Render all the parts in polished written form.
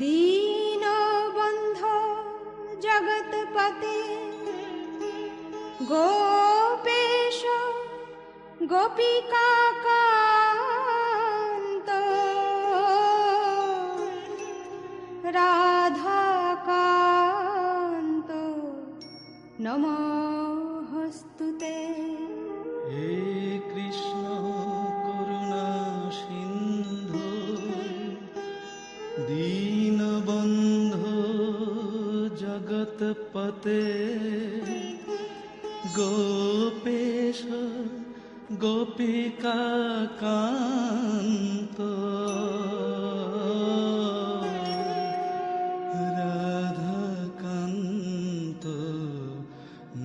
দীনবন্ধো জগৎপতে গোপেশ গোপিকাকান্ত রাধাকান্ত নমস্তুতে। হে কৃষ্ণ করুণা সিন্ধু দীনবন্ধো জগৎপতে গোপেশ গোপিকাকান্ত রাধাকান্ত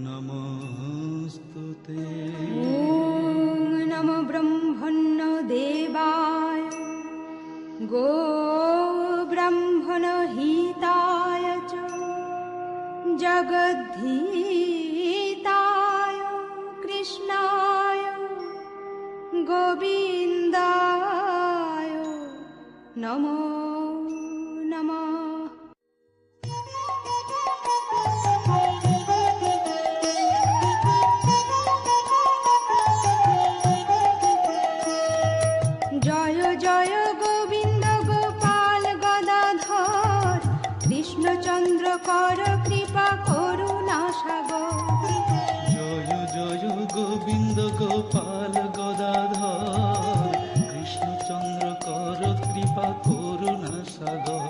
নমস্তুতে। ওম নমো ব্রহ্মণ্য দেবায় গো ব্রাহ্মণ হিতায় চ জগদ্ধিতায় কৃষ্ণায় গোবিন্দায় নমো নমঃ। জয় জয় গোবিন্দ গোপাল গদাধর কৃষ্ণচন্দ্র কর কৃপা করুণা সাগর। জয় জয় গোবিন্দ গোপাল গদাধর কৃষ্ণচন্দ্র কর কৃপা করুণা সাগর।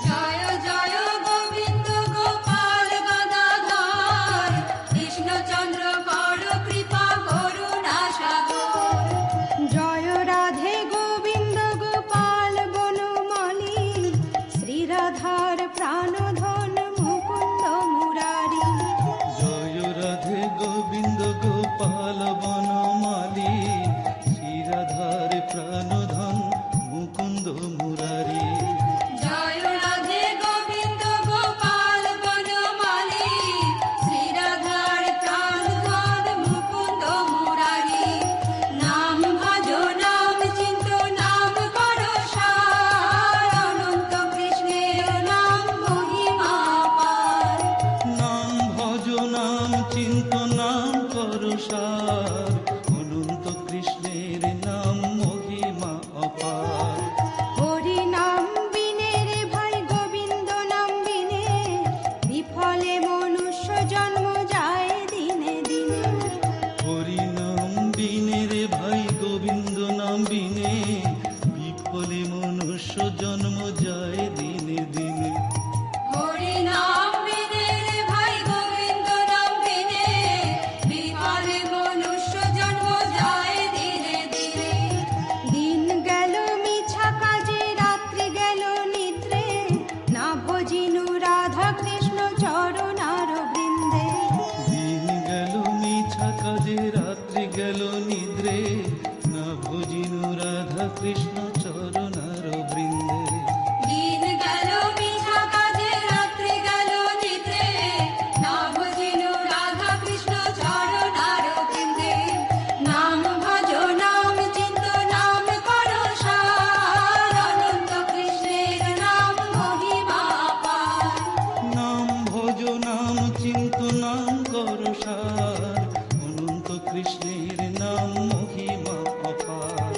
জয় জয় গোবিন্দ গোপাল গদাধর কৃষ্ণচন্দ্র কর কৃপা করুণা সাগর। জয় রাধে গোবিন্দ গোপাল বনমালী শ্রীরাধার প্রাণধন মুকুন্দ মুরারি। জয় রাধে গোবিন্দ গোপাল বনমালী শ্রীরাধার প্রাণধন মুকুন্দ মুরারি। জয় রাধে গোবিন্দ গোপাল বনমালী শ্রীরাধার প্রাণধন মুকুন্দ মুরারি। নাম ভজ নাম চিন্ত নাম কর সার অনন্ত কৃষ্ণের নাম মহিমা পার। নাম ভজ নাম চিন্ত নাম কর সার অনন্ত কৃষ্ণের নাম মহিমা অপার। হরি নাম বিনে রে ভাই গোবিন্দ নাম বিনে বিফলে মনুষ্য জন্ম যায় দিনে দিনে। হরি নাম বিনে রে ভাই গোবিন্দ নাম বিনে বিফলে মনুষ্য জন্ম যায় দিনে দিনে। হরি নাম বিনে রে ভাই গোবিন্দ নাম বিনে বিফলে মনুষ্য জন্ম যায় দিনে দিনে। দিন গেল মিছা কাজে রাত্রি গেল নিদ্রে না ভজিনু রাধা কৃষ্ণ চরণার বৃন্দে। দিন গেল মিছা কাজে রাত্রি গেল নিদ্রে না ভজিনু রাধা কৃষ্ণ চরণার বৃন্দে। দিন গেল মিছা কাজে রাত্রি গেল নিদ্রে না ভজিনু রাধা কৃষ্ণ চরণার বৃন্দে। নাম ভজ নাম চিন্ত নাম কর সার অনন্ত কৃষ্ণের নাম মহিমা পার। নাম ভজ নাম চিন্ত নাম কর সার অনন্ত কৃষ্ণের নাম মহিমা অপার।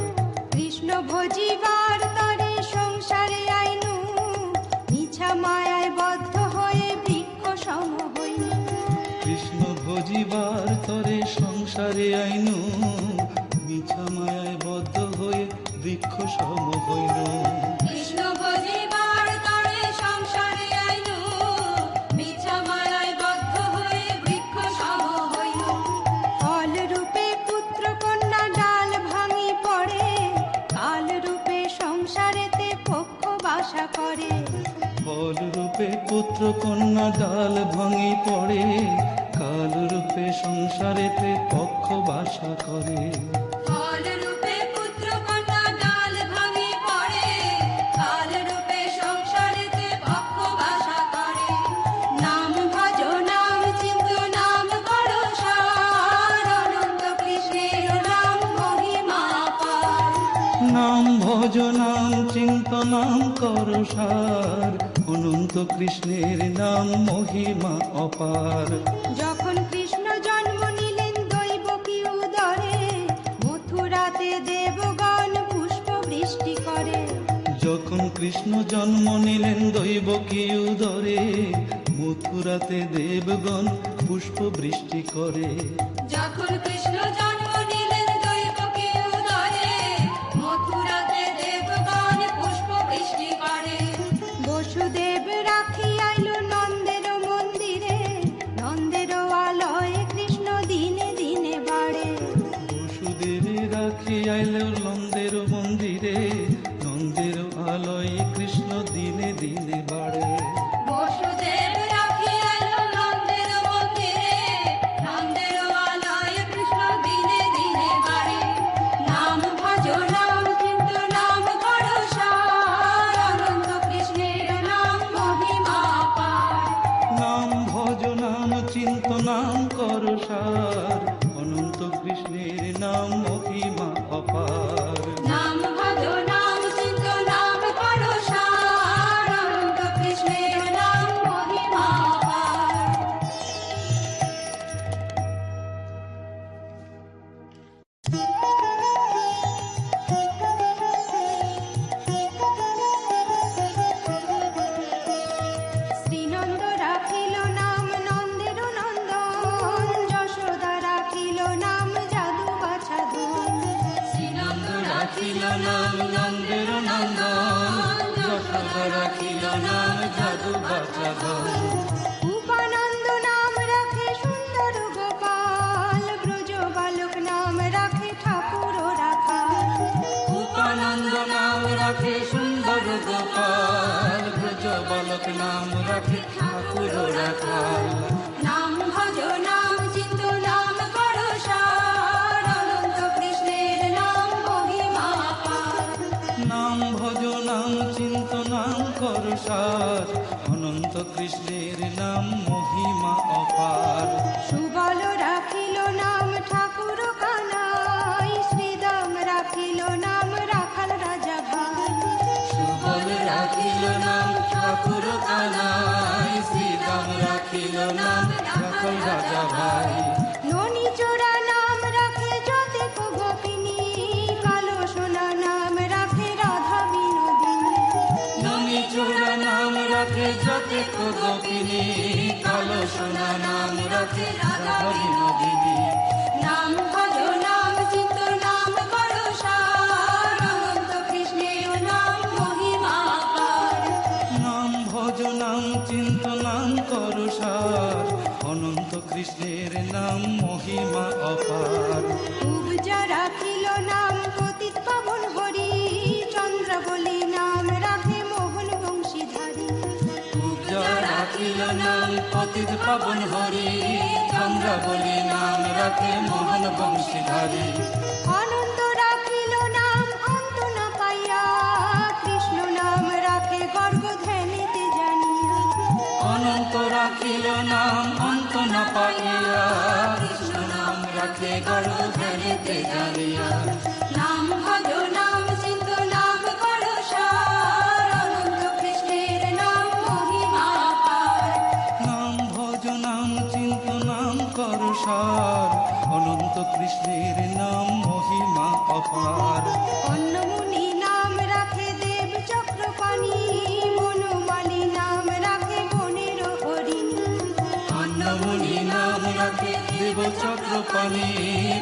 কৃষ্ণ ভজিবার তরে সংসারে আইনু মিছা মায়ায় বদ্ধ হয়ে বৃক্ষ সম হইনু। কৃষ্ণ ভজিবার তরে সংসারে আইনু মিছা মায়ায় বদ্ধ হয়ে বৃক্ষ সম হইল। কৃষ্ণ ভজিবার তরে সংসারে আইনু মিছা মায়ায় বদ্ধ হয়ে বৃক্ষ সম হইনু। ফল রূপে পুত্র কন্যা ডাল ভাঙি পড়ে কাল রূপে সংসারেতে পক্ষ বাসা করে। ফল রূপে পুত্র কন্যা ডাল ভাঙি পড়ে কাল রূপে সংসারেতে পক্ষ বাসা করে। ফল রূপে পুত্র কন্যা ডাল ভাঙি পড়ে কাল রূপে সংসারেতে পক্ষ বাসা করে। নাম ভজ নাম চিন্ত নাম কর সার অনন্ত কৃষ্ণের নাম মহিমা পার। নাম ভজ নাম চিন্ত নাম কর সার, অনন্ত কৃষ্ণের নাম মহিমা অপার। যখন কৃষ্ণ জন্ম নিলেন দৈবকী উদরে, মথুরাতে দেবগণ পুষ্প বৃষ্টি করে। যখন কৃষ্ণ জন্ম নিলেন দৈবকী উদরে, মথুরাতে দেবগণ পুষ্প বৃষ্টি করে। যখন কৃষ্ণ জন্ম নিলেন দৈবকী উদরে, মথুরাতে দেবগণ পুষ্প বৃষ্টি করে। বসুদেব রাখি আইল নন্দের মন্দিরে, নন্দের আলয়ে কৃষ্ণ দিনে দিনে বাড়ে। বসুদেব রাখি আইল নন্দের মন্দিরে, নন্দের আলয়ে কৃষ্ণ দিনে দিনে বাড়ে। বসুদেব রাখি আইল নন্দের মন্দিরে, নন্দের আলয়ে কৃষ্ণ দিনে দিনে বাড়ে। নাম ভজ নাম চিন্ত নাম কর সার, অনন্ত কৃষ্ণের নাম মহিমা অপার। নাম ভজ নাম চিন্ত নাম কর সার, অনন্ত কৃষ্ণের নাম মহিমা অপার। নাম ভজ নাম চিন্ত নাম কর সার, অনন্ত কৃষ্ণের নাম মহিমা অপার। শ্রীনন্দ রাখিল নাম নন্দের নন্দন, যশোদা রাখিল নাম যাদু বাছা ধন। শ্রীনন্দ রাখিল নাম নন্দের নন্দন, যশোদা রাখিল নাম যাদু বাছা ধন। উপানন্দ নাম রাখে সুন্দর গোপাল, ব্রজ বালক নাম রাখে ঠাকুর রাখাল। উপানন্দ নাম রাখে সুন্দর গোপাল, ব্রজ বালক নাম রাখে ঠাকুর রাখাল। নাম ভজ নাম চিন্ত নাম কর সার, অনন্ত কৃষ্ণের নাম মহিমা অপার। নাম ভজ নাম চিন্ত নাম কর সার, অনন্ত কৃষ্ণের নাম মহিমা অপার। সুবল রাখিল নাম ঠাকুর কানাই, শ্রীদাম রাখিল নাম রাখাল রাজা ভাই। সুবল রাখিল নাম ঠাকুর কানাই, শ্রীরাম রাখিল নাম রাখাল রাজা ভাই। ননি চোরা নাম রাখে যতেক গোপিনী, কালো সোনা নাম রাখে রাধা বিনোদিনী। ননি চোরা নাম রাখে যতেক গোপিনী, কালো সোনা নাম রাখে রাধা বিনোদিনী। নাম ভজ নাম চিন্ত নাম কর সার, অনন্ত কৃষ্ণের নাম মহিমা অপার। নাম ভজ নাম চিন্ত নাম কর সার, অনন্ত কৃষ্ণের নাম মহিমা অপার। উপজা রাখিল নাম পতিত পাবন হরি, চন্দ্র বলি নাম রাখে মোহন বংশীধারী। পূজা রাখিল নাম পতিত পাবন হরি, চন্দ্রাবলী নাম রাখে মোহন বংশীধারী। আনন্দ রাখিল নাম অন্ত না পাইয়া, কৃষ্ণ নাম রাখে গর্গ ধ্যানিতে জানিয়া। অনন্ত রাখিল নাম অন্ত না পাইয়া, কৃষ্ণ নাম রাখে গর্ব ধ্যানেতে জানিয়া। নাম ভজ নাম চিন্ত নাম কর সার, অনন্ত কৃষ্ণের নাম মহিমা অপার। নাম ভজ নাম চিন্ত নাম কর সার, অনন্ত কৃষ্ণের নাম মহিমা অপার। অন্নমুনি নাম রাখে দেব চক্রপাণি, মনুমালি নাম রাখে বনের হরিণ। অন্নমুনি নাম রাখে দেব চক্রপাণি,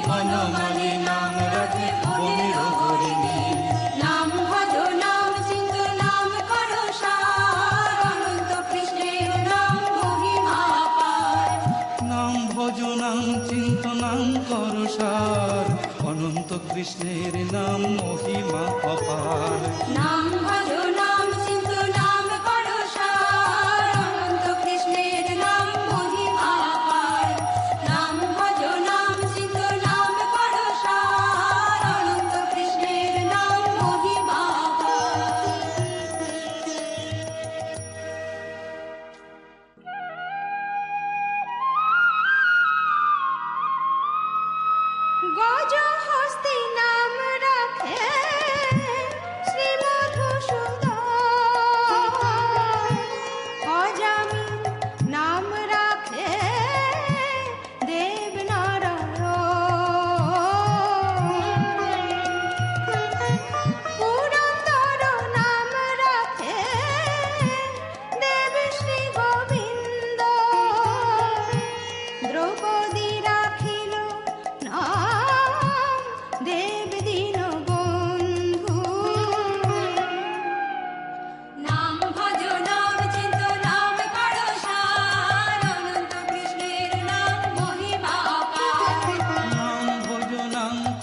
বনমালী নাম রাখে বনের হরিণী। নাম ভজ নাম চিন্ত নাম কর সার, অনন্ত কৃষ্ণের নাম মহিমা অপার। নাম ভজ নাম চিন্ত নাম কর সার, অনন্ত কৃষ্ণের নাম মহিমা অপার। নাম ভজ নাম চিন্ত নাম কর সার, অনন্ত কৃষ্ণের নাম মহিমা অপার। নাম ভজ নাম চিন্ত নাম কর সার, অনন্ত কৃষ্ণের নাম মহিমা অপার। গজ হস্তি নাম রাখে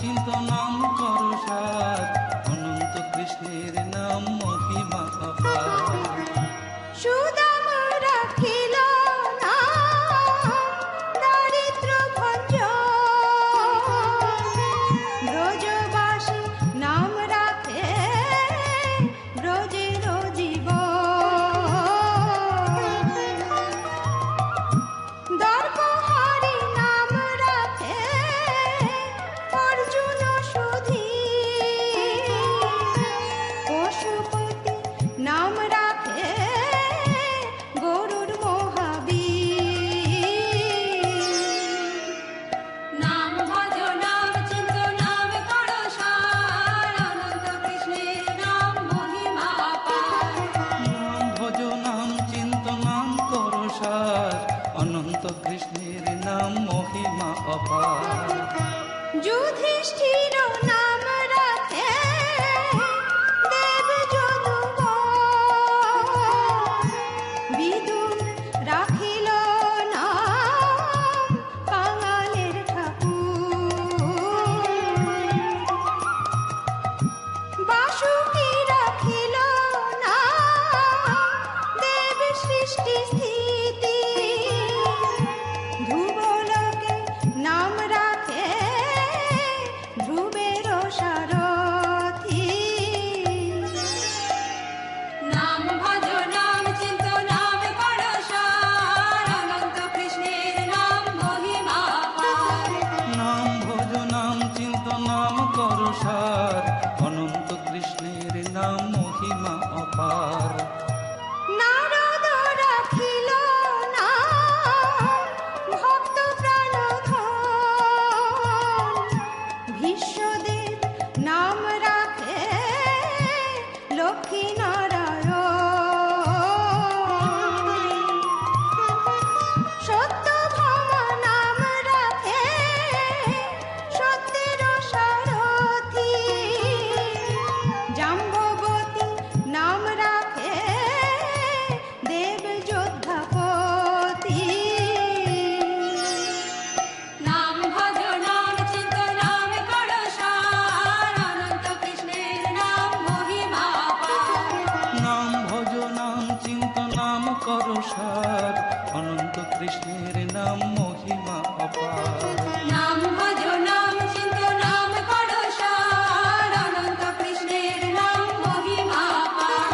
চিন্ত নাম করো সার, অনন্ত কৃষ্ণের নাম মহিমা অপার। সুদাম রাখিল নাম দারিদ্র ভঞ্জন, ব্রজবাসী নাম রাখে ব্রজের জীবন। দর্পহারি নাম রাখে অর্জুন সুধীর, পশুপতি নাম রাখে গরুর মহাবীর। নাম ভজ নাম চিন্ত নাম করো সার, অনন্ত কৃষ্ণের নাম মহিমা অপার। নাম ভজ নাম চিন্ত নাম করো সার, অনন্ত কৃষ্ণের নাম মহিমা অপার। যুধিষ্ঠির নাম রাখে দেব যদুবর, বিদুর রাখিল নাম কাঙালের ঠাকুর, বাসুকি রাখিল নাম দেব সৃষ্টি স্থিতি, ধ্রুবলোকে নাম রাখে ধ্রুবের সারথি। নাম ভজ নাম চিন্ত নাম করো সার, অনন্ত কৃষ্ণের নাম মহিমা অপার। নাম ভজ নাম চিন্ত নাম করো সার, অনন্ত কৃষ্ণের নাম মহিমা অপার। নারদ রাখিল নাম ভক্ত প্রাণধন, ভীষ্মদেব নাম রাখে লক্ষ্মী নারায়ণ, সত্যভামা নাম রাখে সত্যের সারথি, জাম্ববতী নাম রাখে দেব যোদ্ধাপতি। নাম ভজ নাম চিন্ত নাম করো সার, অনন্ত কৃষ্ণের নাম মহিমা অপার। নাম ভজ নাম চিন্ত নাম করো সার, অনন্ত কৃষ্ণের নাম মহিমা অপার। নাম ভজ নাম চিন্ত নাম করো সার, অনন্ত কৃষ্ণের নাম মহিমা অপার।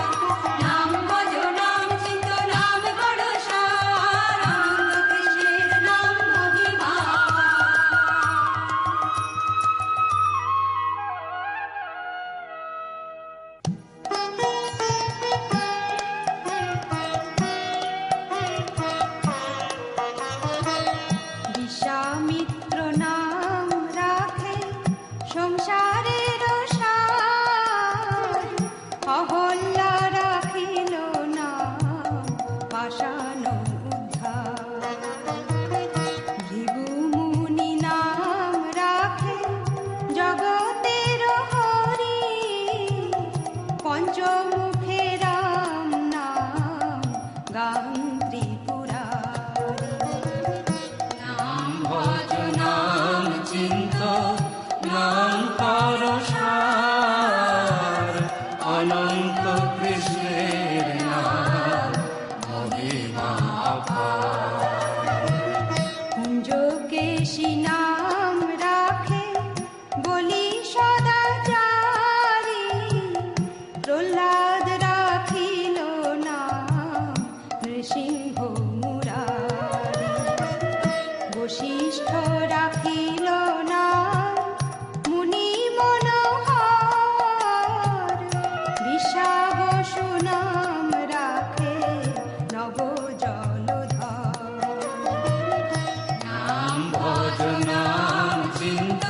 নাম ভজ নাম চিন্ত নাম করো সার, অনন্ত কৃষ্ণের নাম মহিমা অপার। বিশ্বামিত্র নাম রাখে সংসারের সার, অহল্যা রাখিল নাম পাষাণ উদ্ধার, ভৃগুমুনি নাম রাখে জগতের হরি, পঞ্চমুখে রাম নাম গান ত্রিপুরারি। নাম ভজ নাম চিন্ত নাম করো সার, অনন্ত কৃষ্ণের নাম মহিমা অপার। কুঞ্জকেশী নাম রাখে বলি সদাচারী, প্রহ্লাদ রাখিল নাম নৃসিংহ মুরারি, বশিষ্ঠ রাখিল নাম মুনি মনোহর, বিশ্বাবসু নাম রাখে নব জলধর। নাম ভজ নাম চিন্ত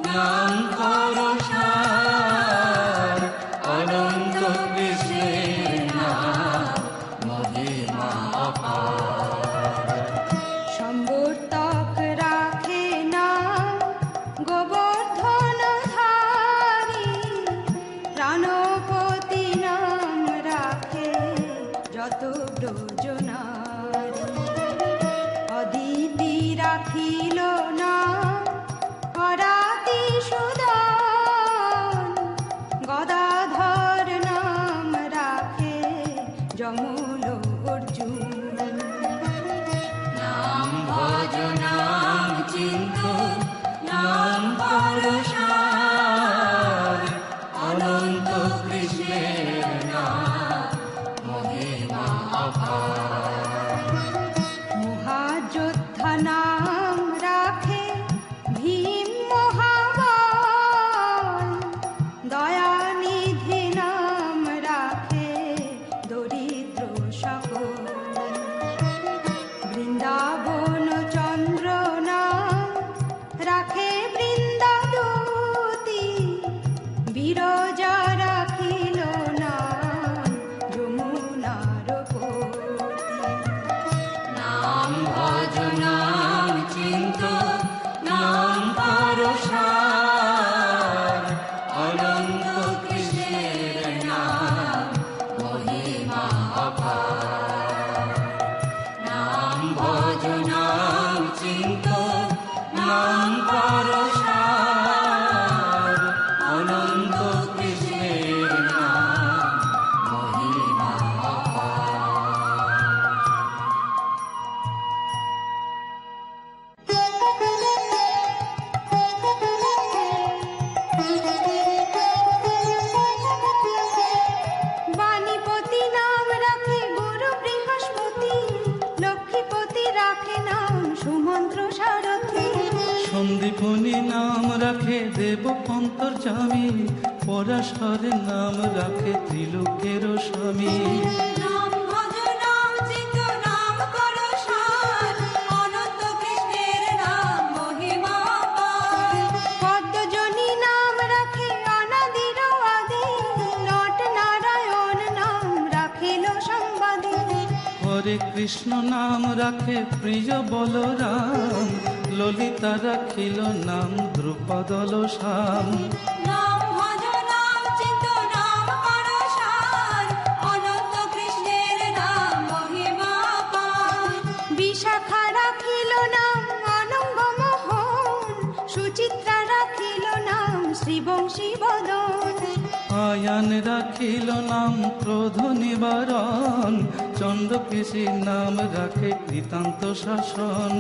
নাম করো সার, অনন্ত কৃষ্ণের নাম মহিমা অপার। সম্বর্তক রাখে নাম গোবর্ধন ধারী, প্রাণপতি নাম রাখে যত ব্রজনারী, অদিতি রাখিল নাম হরাতি দেব অন্তর্যামী, পরাশরের নাম রাখে ত্রিলোকের স্বামী। নাম ভজ নাম চিন্ত নাম করো সার, অনন্ত কৃষ্ণের নাম মহিমা পার। পদ্মজনী নাম রাখে অনাদির আদি, নট নারায়ণ নাম রাখিল সম্বাদী। হরে কৃষ্ণ নাম রাখে প্রিয় বলরাম, ললিতা রাখিল নাম দ্রুপদল শ্যাম। নাম ভজ নাম চিন্ত নাম করো সার, অনন্ত কৃষ্ণের নাম মহিমা পার। বিশাখা রাখিল নাম অনঙ্গ মোহন, সুচিত্রা রাখিল নাম শ্রীবংশী বদন। আয়ান রাখিল নাম ক্রোধ নিবারণ, চন্দ্রকেশীর নাম রাখে নিতান্ত শাসন।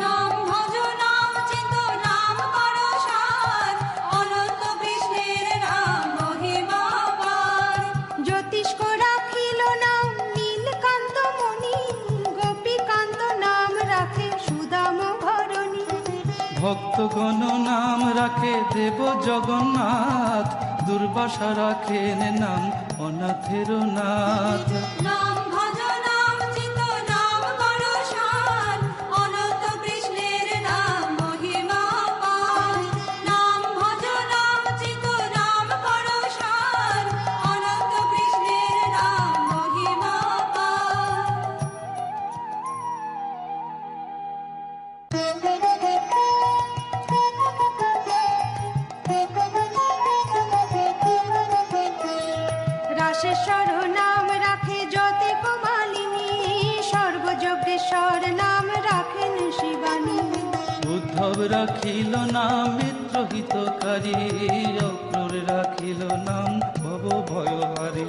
নাম ভজ নাম চিন্ত নাম করো সার, অনন্ত কৃষ্ণের নাম মহিমা পার। জ্যোতিষ্ক রাখিল নাম নীলকান্ত মণি, গোপীকান্ত নাম রাখে সুদাম ভরণী। ভক্তগণ নাম রাখে দেব জগন্নাথ, দুর্বাসা রাখেন নাম অনাথের নাথ। নাম ভজ নাম চিন্ত নাম করো সার, অনন্ত কৃষ্ণের নাম মহিমা পার। নাম ভজ নাম চিন্ত নাম করো সার, অনন্ত কৃষ্ণের নাম মহিমা পার। রাশেশ্বর নাম রাখে জ্যোতি কুমালিনী, সর্বযজ্ঞেশ্বর নাম রাখেন শিবানী। উদ্ধব রাখিল নাম মিত্র হিতকারী, অক্রূর রাখিল নাম ভব ভয়হারী।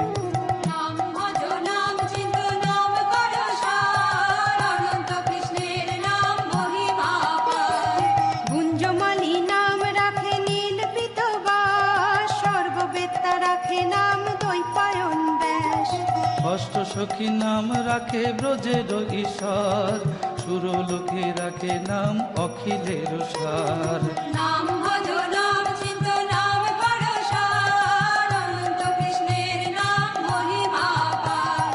নাম ভজ নাম চিন্ত নাম করো সার, অনন্ত কৃষ্ণের নাম মহিমা পার। গুঞ্জমালি নাম রাখে নীলপিত বাস, সর্ববেত্তা রাখে নাম দ্বৈপায়ন ব্যাস। অষ্ট সখী নাম রাখে ব্রজের ঈশ্বর, সুরলোকে রাখে নাম অখিলের সার। নাম ভজ নাম চিন্ত নাম করো সার, অনন্ত কৃষ্ণের নাম মহিমা পার।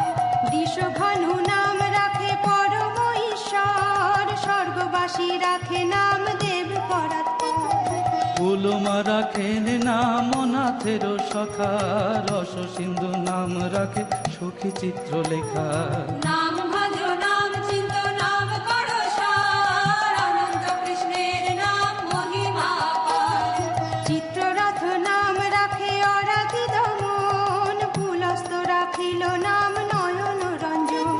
দিশভানু নাম রাখে পরম ঈশ্বর, স্বর্গবাসী রাখে নাম দেব পরাৎপর। ফুলমা রাখেন নাম অনাথের সখা, রস সিন্ধু নাম রাখে সখী চিত্রলেখা। নাম ভজ নাম চিন্ত নাম করো সার, অনন্ত কৃষ্ণের নাম মহিমা পার। চিত্ররথ নাম রাখে অরাধি দমন, পুলস্ত রাখিল নাম নয়ন রঞ্জন।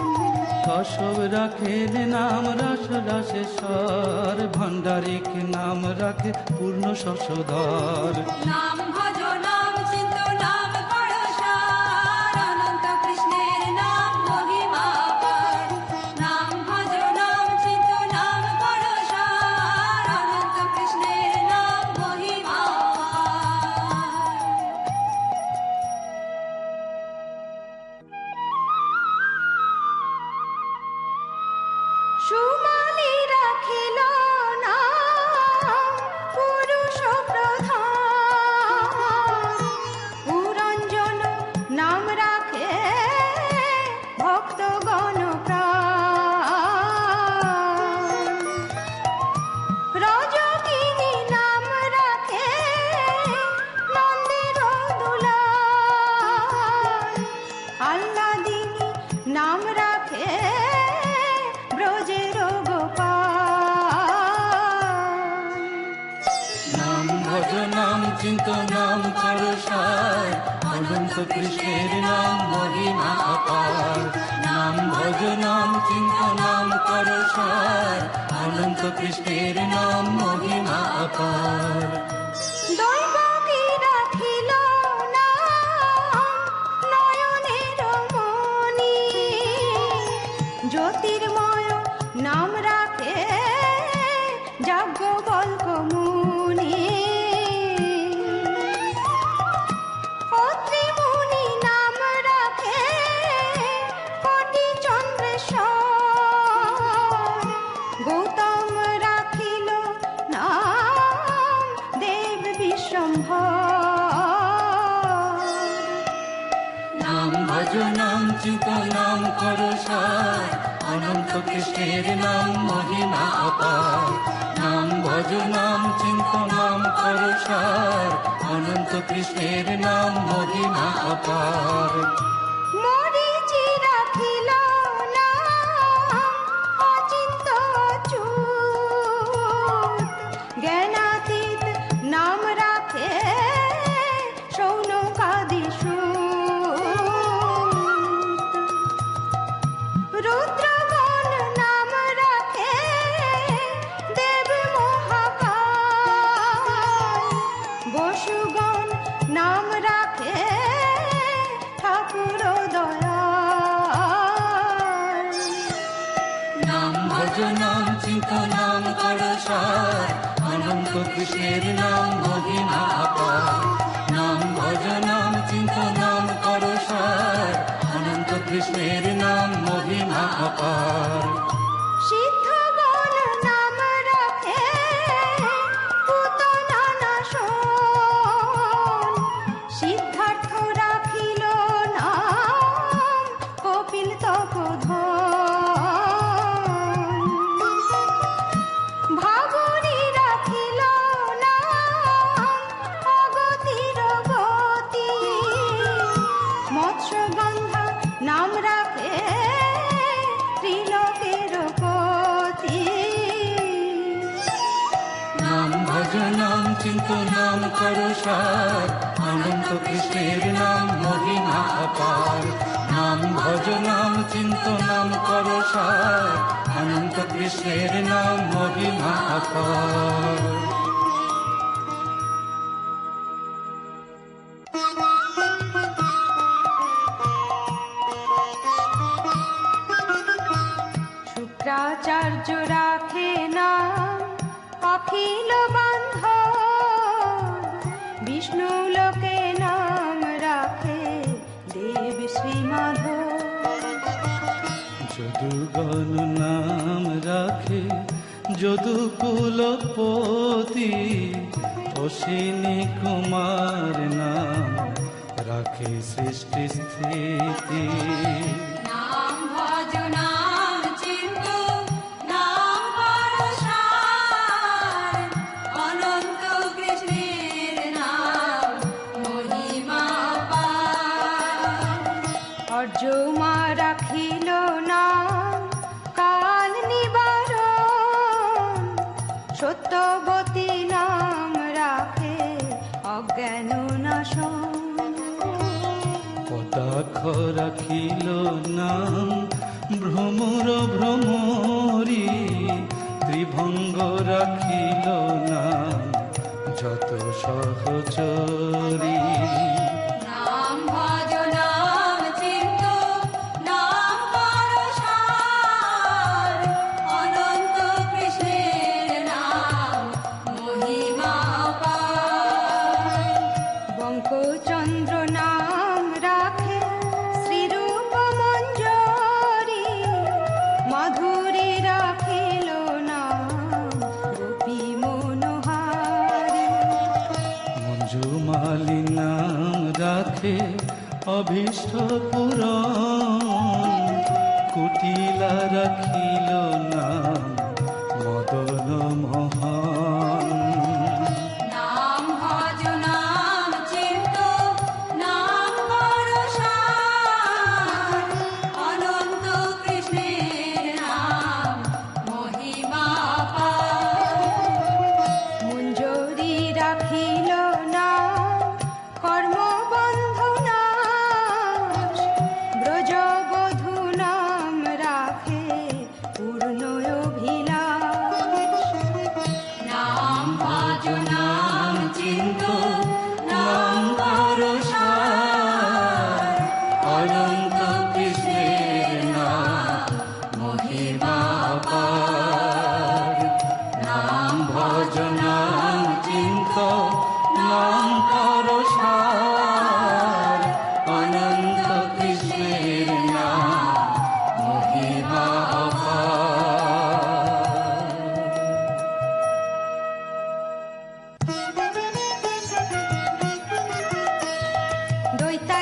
কশব রাখেন নাম রাস রাসেশ্বর, ভাণ্ডারিক নাম রাখে পূর্ণ শশধর। নাম ভজ নাম চিন্ত নাম করো সার, অনন্ত কৃষ্ণের নাম মহিমা পার। নাম ভজ নাম চিন্ত নাম করো সার, অনন্ত কৃষ্ণের নাম মহিমা পার। সুমালি রাখিল নাম পুরুষ প্রধান, পুরঞ্জন নাম রাখে ভক্তগণ প্রাণ। রজকিনী নাম রাখে নন্দের দুলাল, আহ্লাদিনী নাম রাখে ব্রজের গোপাল। নাম ভজ নাম চিন্ত নাম করো সার, অনন্ত কৃষ্ণের নাম মহিমা অপার। নাম ভজ নাম চিন্ত নাম করো সার, অনন্ত কৃষ্ণের নাম মহিমা অপার। দৈবকী রাখিল নাম নয়নের মণি, জ্যোতির্ময় নাম রাখে যাজ্ঞবল্ক মুনি। অত্রি মুনি নাম রাখে কোটি চন্দ্রেশ্বর, গৌতম রাখিল নাম বিশ্বম্ভর। নাম ভজ নাম চিত নাম কর সার, অনন্ত কৃষ্ণের নাম মহিমা অপার। নাম ভজ নাম চিন্ত নাম কর সার, অনন্ত কৃষ্ণের নাম মহিমা অপার। মরিচি রাখিল নাম অচিন্ত অচ্যুত, জ্ঞানাতীত নাম রাখে সৌনকাদি সূত। রুদ্রগণ নাম রাখে দেব মহাকাল, বসুগণ নাম রাখে ঠাকুর দয়াল। নাম ভজ নাম চিন্ত নাম কর সার, অনন্ত কৃষ্ণের নাম মহিমা অপার। নাম ভজ নাম চিন্ত নাম কর সার, অনন্ত কৃষ্ণের নাম মহিমা অপার। সিদ্ধগণ নাম রাখে পুতনা নাশন, সিদ্ধার্থ রাখিল নাম কপিল তপোধন। ভাবরী রাখিল নাম অগতির গতি, মৎস্যগন্ধা নাম রাখে ত্রিলোকের পতি। নাম ভজ নাম চিন্ত নাম কর সার, অনন্ত কৃষ্ণের নাম মহিমা অপার। নাম ভজ নাম চিন্ত নাম কর সার, অনন্ত কৃষ্ণের নাম মহিমা অপার। শুক্রাচার্য রাখে নাম অখিল বান্ধব, বিষ্ণু লোকে নাম রাখে দেব শ্রীমাধব। যদুগণ নাম রাখে যদুকুলপতি, অশ্বিনী কুমার নাম রাখে সৃষ্টি স্থিতি। নাম ভজ নাম চিন্ত নাম কর সার, অনন্ত কৃষ্ণের নাম মহিমা অপার। অর্যমা রাখিল নাম কাল নিবারণ, সত্যবতী নাম রাখে অজ্ঞান নাশন। কটাক্ষ রাখিল নাম ভ্রমর ভ্রমরি, ত্রিভঙ্গ রাখিল নাম যত সহচরী। নাম ভজ নাম চিন্ত নাম কর সার, অনন্ত কৃষ্ণের নাম মহিমা অপার। বঙ্কচন্দ্র নাম রাখে শ্রীরূপ মঞ্জরি, মাধুরী রাখিল নাম গোপী মনোহারী। মঞ্জুমালি নাম রাখে অভীষ্ট পূরণ, কুটিলা রাখিল নাম মদন মোহন। নাম ভজ নাম চিন্ত নাম কর সার, অনন্ত কৃষ্ণের নাম মহিমা অপার। মঞ্জরি রাখিল নাম কর্মবন্ধ নাশ, ব্রজবধূ নাম রাখে পূর্ণ অভিলাষ।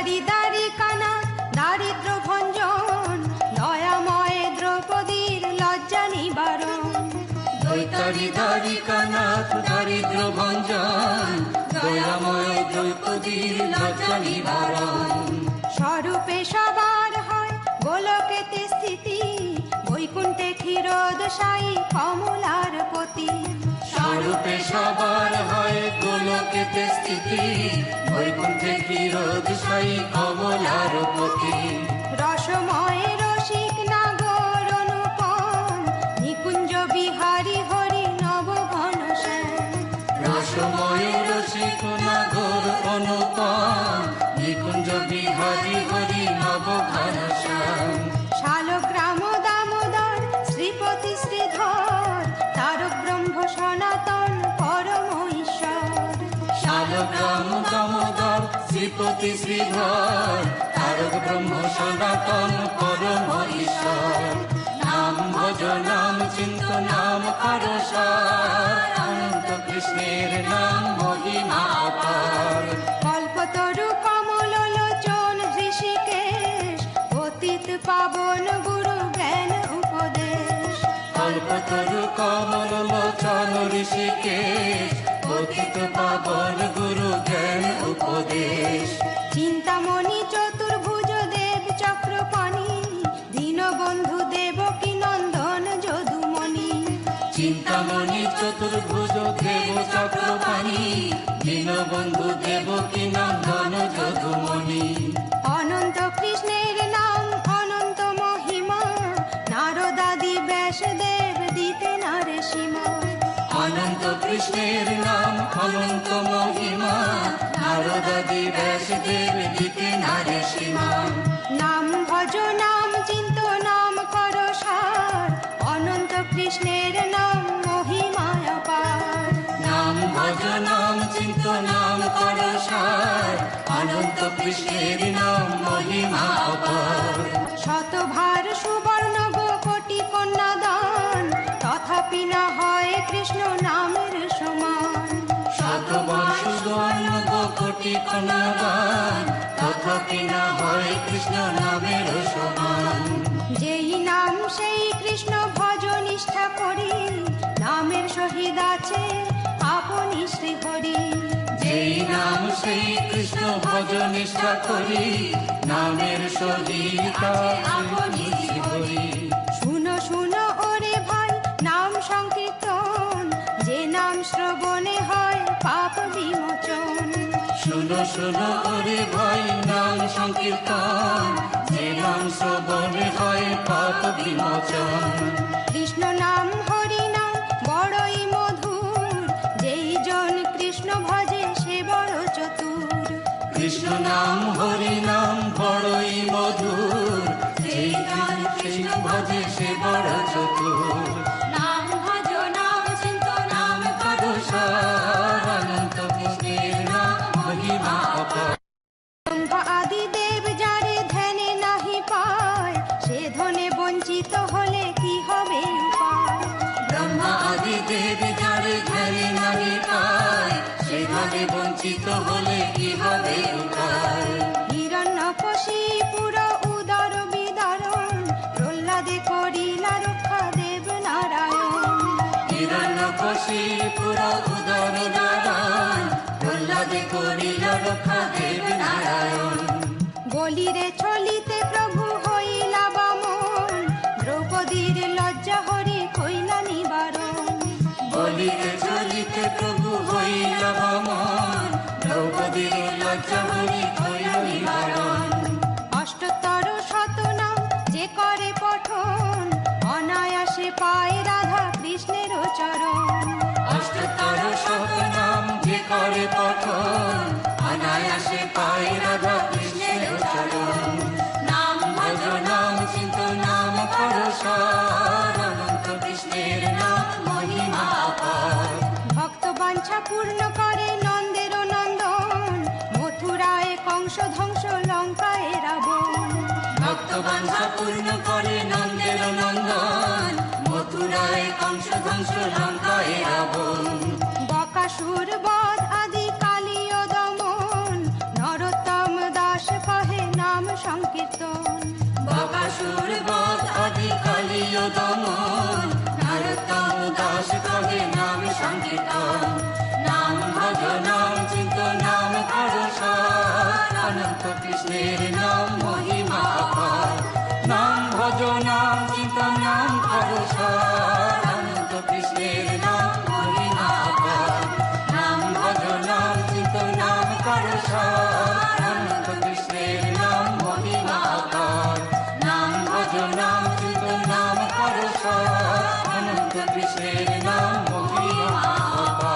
দৈতারি দ্বারিকানা দারিদ্র ভঞ্জন, দয়াময় দ্রৌপদীর লজ্জা নিবারণ। দৈতারি দ্বারিকানাথ দারিদ্র ভঞ্জন, দয়াময় দ্রৌপদীর লজ্জা নিবারণ। স্বরূপে সবার হয় গোলকেতে স্থিতি, বৈকুণ্ঠে ক্ষীরোদশায়ী কমলার পতি। স্বরূপে সবার হয় গোলকেতে স্থিতি, বৈকুণ্ঠে ক্ষীরোদশায়ী কমলার পতি। রসময় রসিক নাগর অনুপম, নিকুঞ্জ বিহারী হরি নব ঘন শ্যাম। রসময় রসিক নাগর অনুপম, নিকুঞ্জ বিহারী হরি নব ঘনশ্যাম। শালগ্রাম দামোদর শ্রীপতি শ্রীধর, তারক ব্রহ্ম সনাতন পরম ঈশ্বর। শালগ্রাম দামোদর শ্রীপতি শ্রীধর, তারক ব্রহ্ম সনাতন পরম ঈশ্বর। নাম ভজ নাম চিন্ত নাম করো সার, অনন্ত কৃষ্ণের নাম মহিমা অপার। কল্পতরু কমল লোচন ঋষিকেশ, পতিত পাবন গুরু জ্ঞান উপদেশ। কল্পতরু কমল লোচন ঋষিকেশ, পতিত পাবন গুরু জ্ঞান উপদেশ। চিন্তামণি চতুর্ভুজ দেব চক্রপাণি, দীনবন্ধু দেবকী নন্দন যদুমণি। চিন্তামণি চতুর্ভুজ দেব চক্রপাণি, দীনবন্ধু দেবকী নন্দন যদুমণি। অনন্ত কৃষ্ণের নাম অনন্ত মহিমা, নারদাদি ব্যাসদেব দিতে নারে সীমা। অনন্ত কৃষ্ণের নাম অনন্ত মহিমা, নারদাদি ব্যাসদেব দিতে নারে সীমা। নাম ভজ নাম চিন্ত নাম কর সার, অনন্ত কৃষ্ণের নাম মহিমায় অপার। নাম ভজ নাম চিন্ত নাম কর সার, অনন্ত কৃষ্ণের নাম মহিমা অপার। শতভার সুবর্ণ গো কোটি কন্যাদান, তথাপি না হয় কৃষ্ণ নামের সমান। শতবর্ষ সুবর্ণ কোটি কন্যাদান, তথাপি না হয় কৃষ্ণ নামের সমান। যেই নাম সেই কৃষ্ণ ভজ নিষ্ঠা করি, নামের সহিত আছে আপনি শ্রীহরি। যেই নাম সেই কৃষ্ণ ভজ নিষ্ঠা করি, নামের সহিত আপনি শ্রীহরি। শুনো শুনো ওরে ভাই নাম সংকীর্তন, যে নাম শ্রবণে হয় পাপ বিমোচন। শুনো শুনো ওরে ভাই নাম সংকীর্তন, যে নাম শ্রবণে হয় পাপ বিমোচন। কৃষ্ণ নাম হরি নাম বড়ই মধুর, যেই জন কৃষ্ণ ভজে সে বড় চতুর। কৃষ্ণ নাম হরি নাম বড়ই মধুর, যেই জন কৃষ্ণ ভজে সে বড় চতুর। নাম ভজ নাম চিন্ত নাম করো সার, অনন্ত কৃষ্ণের নাম মহিমা অপার। ব্রহ্ম আদি দেব যারে ধ্যানে নাহি পায়, সে ধনে বঞ্চিত হলে কি হবে উপায়। ব্রহ্মা আদি দেব যারে ধ্যানে নাহি পায়, সে ধনে বঞ্চিত হলে কি হবে উপায়। হিরণ্যকশিপুর উদর বিদারণ, প্রহ্লাদে করিলা রক্ষা দেব নারায়ণ। হিরণ্যকশিপুর উদর নারায়ণ, প্রহ্লাদে করিল রক্ষা দেব নারায়ণ। বলিরে ছলিতে প্রভু হইলা বামন, দ্রৌপদীর লজ্জা হরি কইলা নিবারণ। বলিতে চলিতে প্রভু হইল বামন, দ্রৌপদীর লজ্জা হরি হইল নিবারণ। অষ্টোত্তর শতনাম যে করে পঠন, অনায়াসে পায় রাধা কৃষ্ণের চরণ। অষ্টোত্তর শতনাম যে করে পঠন, অনায়াসে পায় রাধা কৃষ্ণের চরণ। নাম ভজ নাম চিন্ত নাম করো সার, অনন্ত কৃষ্ণের নাম মহিমা অপার। ভক্ত বাঞ্ছা পূর্ণ করে নন্দের নন্দন, মথুরায় কংস ধ্বংস লঙ্কায় রাবণ। ভক্ত বাঞ্ছা পূর্ণ করে নন্দের নন্দন, মথুরায় কংস ধ্বংস লঙ্কায় রাবণ। বকাসুর বধ আদি কালীয় দমন, নরোত্তম দাস সার, অনন্ত কৃষ্ণের নাম মহিমা অপার। নাম ভজ নাম চিন্ত নাম কর সার, অনন্ত কৃষ্ণের নাম মহিমা অপার।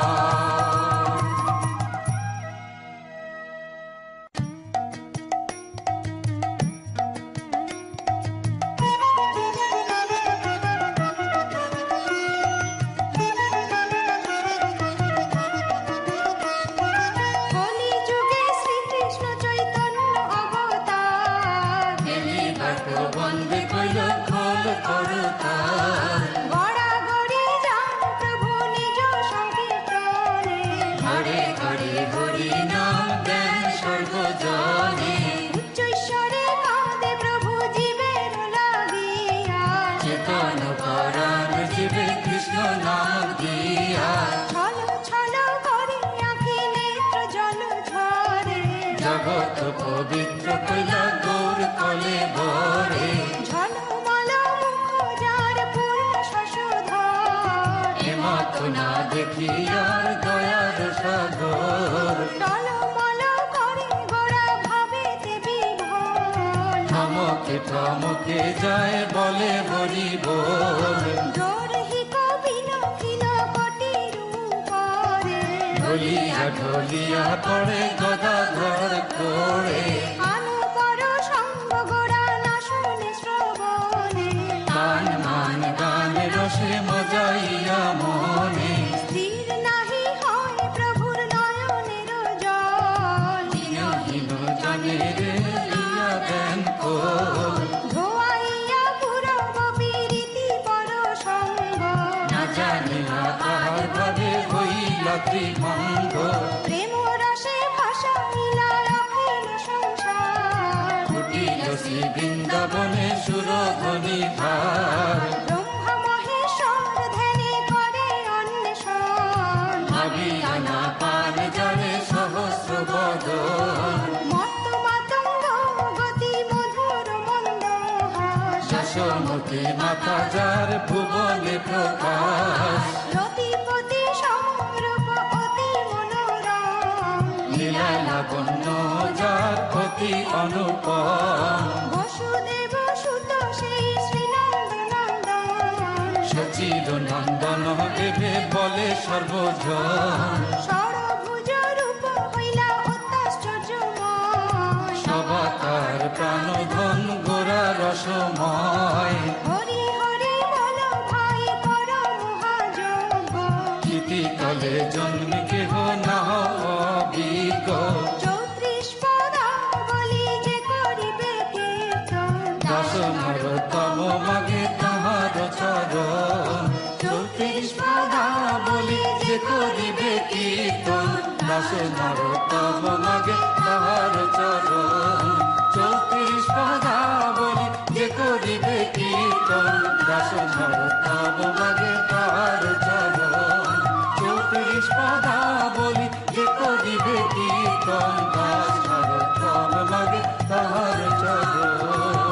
কলিযুগে শ্রীকৃষ্ণ চৈতন্য অবতার, এলিবার প্রবন্ধে কইল খোল করতাল। গড়াগড়ি যান প্রভু নিজ সংকীর্তনে, ঘরে ঘরে হরি নাম দেন সর্বজনে। উচ্চৈঃস্বরে কাঁদে প্রভু জীবের লাগিয়া, চেতন পরাণ জীবে কৃষ্ণ নাম দিয়া। ছল ছল করে আঁখি নেত্র জল ঝরে, জগৎ পবিত্র কইলা গৌর কলে বরে। ঝলমল মুখ যার পূর্ণ শশধর, হেমত না দেখিয়ার দয়ার সাগর। টলমল করে গোড়া ভাবেতে বিভোর, থমকে থমকে যায় বলে হরি বল। দোরহিক বিলখিল কোটির উপরে, ঢলিয়া ঢলিয়া পড়ে গদাধর করে। আনুপর সঙ্গ গোড়া না শুনে শ্রবণে, গান মান গান রসে মজাইয়া মনে। স্থির নাহি হয় প্রভুর নয়নের জল, হীন জনের দিয়া দেন কোল। ধোয়াইয়া পুরব পীরিতি পর সঙ্গ, না জানি না কার ভাবে হইলা ত্রিভঙ্গ। প্রেম রসে ভাসাইলা অখিল সংসার, কুটিল শ্রী বৃন্দাবনে সুরধ্বনি ভার। ব্রহ্মা মহেশ্বর ধ্যানে করে অন্বেষণ, ভাবিয়া না পান জানে সহস্র বদন। মত্ত মাতঙ্গ গতি মধুর মন্দহাস, যশোমতি মাতা যার ভুবনে প্রকাশ। রতিপতি সমরূপ অতি মনোরম, লীলা লাবণ্য যার অতি অনুপম। বসুদেব সুত সেই শ্রীনন্দনন্দন, সচির নন্দন দেবে বলে সর্বজন। ষড়ভুজ রূপ হইলা অত্যাশ্চর্যময়, সবাকার প্রাণধন গোরা রসময়। হরি হরি বল ভাই কর মহাযজ্ঞ, কীর্তিকালে জন্মে কেহ না অবিজ্ঞ। 34 পদাবলী যে করিবে কীর্তন, দশ নরতম মাগে তাহার চরণ। 34 পদা বলি যে করিবে কীর্তন, দশ নরতম মাগে তাহার চরণ। 34 পদা বলি যে করিবে কীর্তন, দশ নরতম মাগে তাহার চরণ। 34 পদা বলি যে করিবে কীর্তন, দশ নরতম মাগে তাহার চরণ।